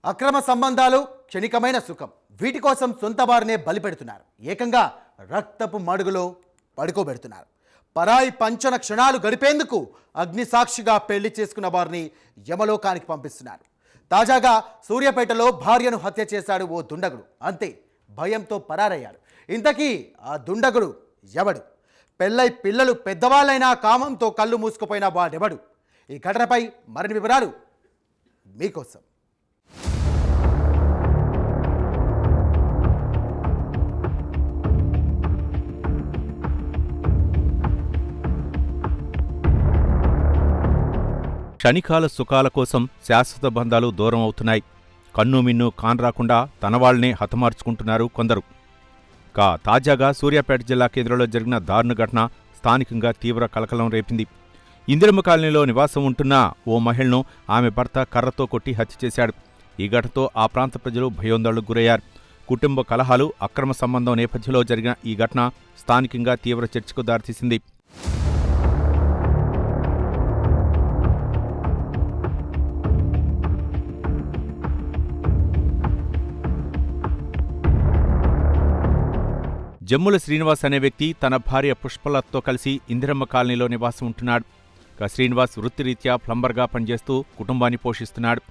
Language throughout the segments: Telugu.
అక్రమ సంబంధాలు క్షణికమైన సుఖం వీటి కోసం సొంత వారినే బలిపెడుతున్నారు. ఏకంగా రక్తపు మడుగులో పడుకోబెడుతున్నారు. పరాయి పంచన క్షణాలు గడిపేందుకు అగ్నిసాక్షిగా పెళ్లి చేసుకున్న వారిని యమలోకానికి పంపిస్తున్నారు. తాజాగా సూర్యాపేటలో భార్యను హత్య చేశాడు ఓ దుండగుడు. అంతే, భయంతో పరారయ్యాడు. ఇంతకీ ఆ దుండగుడు ఎవడు? పెళ్ళై పిల్లలు పెద్దవాళ్ళైనా కామంతో కళ్ళు మూసుకుపోయిన వాడెవడు? ఈ ఘటనపై మరిన్ని వివరాలు మీకోసం. క్షణికాల సుఖాల కోసం శాశ్వత బంధాలు దూరం అవుతున్నాయి. కన్ను మిన్ను కాన్రాకుండా తనవాళ్లనే హతమార్చుకుంటున్నారు కొందరు. తాజాగా సూర్యాపేట జిల్లా కేంద్రంలో జరిగిన దారుణ ఘటన స్థానికంగా తీవ్ర కలకలం రేపింది. ఇందిరమ్మ కాలనీలో నివాసం ఉంటున్న ఓ మహిళను ఆమె భర్త కర్రతో కొట్టి హత్య చేశాడు. ఈ ఘటనతో ఆ ప్రాంత ప్రజలు భయోందోళనకు గురయ్యారు. కుటుంబ కలహాలు, అక్రమ సంబంధం నేపథ్యంలో జరిగిన ఈ ఘటన స్థానికంగా తీవ్ర చర్చకు దారితీసింది. జమ్ముల శ్రీనివాస్ అనే వ్యక్తి తన భార్య పుష్పలతతో కలిసి ఇందిరమ్మ కాలనీలో నివాసం ఉంటున్నాడు. శ్రీనివాస్ వృత్తిరీత్యా ప్లంబర్గా పనిచేస్తూ కుటుంబాన్ని పోషిస్తున్నాడు.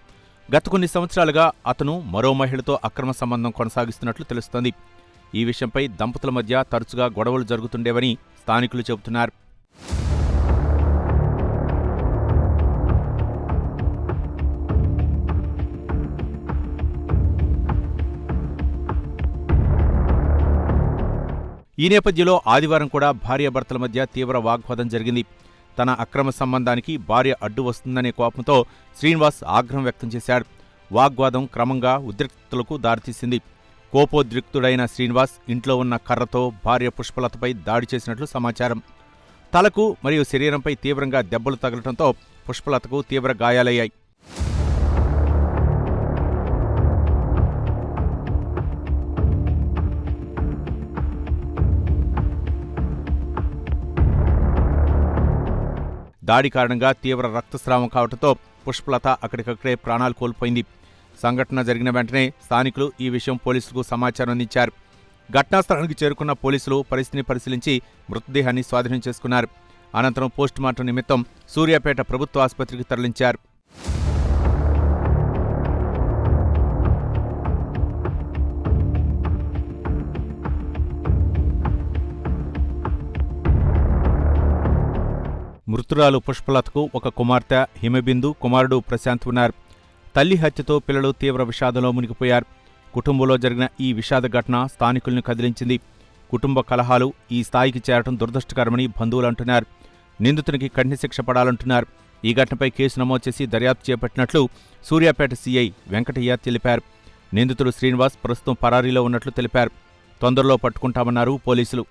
గత కొన్ని సంవత్సరాలుగా అతను మరో మహిళతో అక్రమ సంబంధం కొనసాగిస్తున్నట్లు తెలుస్తోంది. ఈ విషయంపై దంపతుల మధ్య తరచుగా గొడవలు జరుగుతుండేవని స్థానికులు చెబుతున్నారు. ఈ నేపథ్యంలో ఆదివారం కూడా భార్యాభర్తల మధ్య తీవ్ర వాగ్వాదం జరిగింది. తన అక్రమ సంబంధానికి భార్య అడ్డు వస్తుందనే కోపంతో శ్రీనివాస్ ఆగ్రహం వ్యక్తం చేశాడు. వాగ్వాదం క్రమంగా ఉద్రిక్తతలకు దారితీసింది. కోపోద్రిక్తుడైన శ్రీనివాస్ ఇంట్లో ఉన్న కర్రతో భార్య పుష్పలతపై దాడి చేసినట్లు సమాచారం. తలకు మరియు శరీరంపై తీవ్రంగా దెబ్బలు తగలటంతో పుష్పలతకు తీవ్ర గాయాలయ్యాయి. దాడి కారణంగా తీవ్ర రక్తస్రావం కావడంతో పుష్పలత అక్కడికక్కడే ప్రాణాలు కోల్పోయింది. సంఘటన జరిగిన వెంటనే స్థానికులు ఈ విషయం పోలీసులకు సమాచారం అందించారు. ఘటనాస్థలానికి చేరుకున్న పోలీసులు పరిస్థితిని పరిశీలించి మృతదేహాన్ని స్వాధీనం చేసుకున్నారు. అనంతరం పోస్టుమార్టం నిమిత్తం సూర్యాపేట ప్రభుత్వ ఆసుపత్రికి తరలించారు. మృతురాలు పుష్పలతకు ఒక కుమార్తె హిమబిందు, కుమారుడు ప్రశాంత్ ఉన్నారు. తల్లి హత్యతో పిల్లలు తీవ్ర విషాదంలో మునిగిపోయారు. కుటుంబంలో జరిగిన ఈ విషాద ఘటన స్థానికులను కదిలించింది. కుటుంబ కలహాలు ఈ స్థాయికి చేరటం దురదృష్టకరమని బంధువులు అంటున్నారు. నిందితునికి కఠిన శిక్ష పడాలంటున్నారు. ఈ ఘటనపై కేసు నమోదు చేసి దర్యాప్తు చేపట్టినట్లు సూర్యాపేట సీఐ వెంకటయ్య తెలిపారు. నిందితుడు శ్రీనివాస్ ప్రస్తుతం పరారీలో ఉన్నట్లు తెలిపారు. తొందరలో పట్టుకుంటామన్నారు పోలీసులు.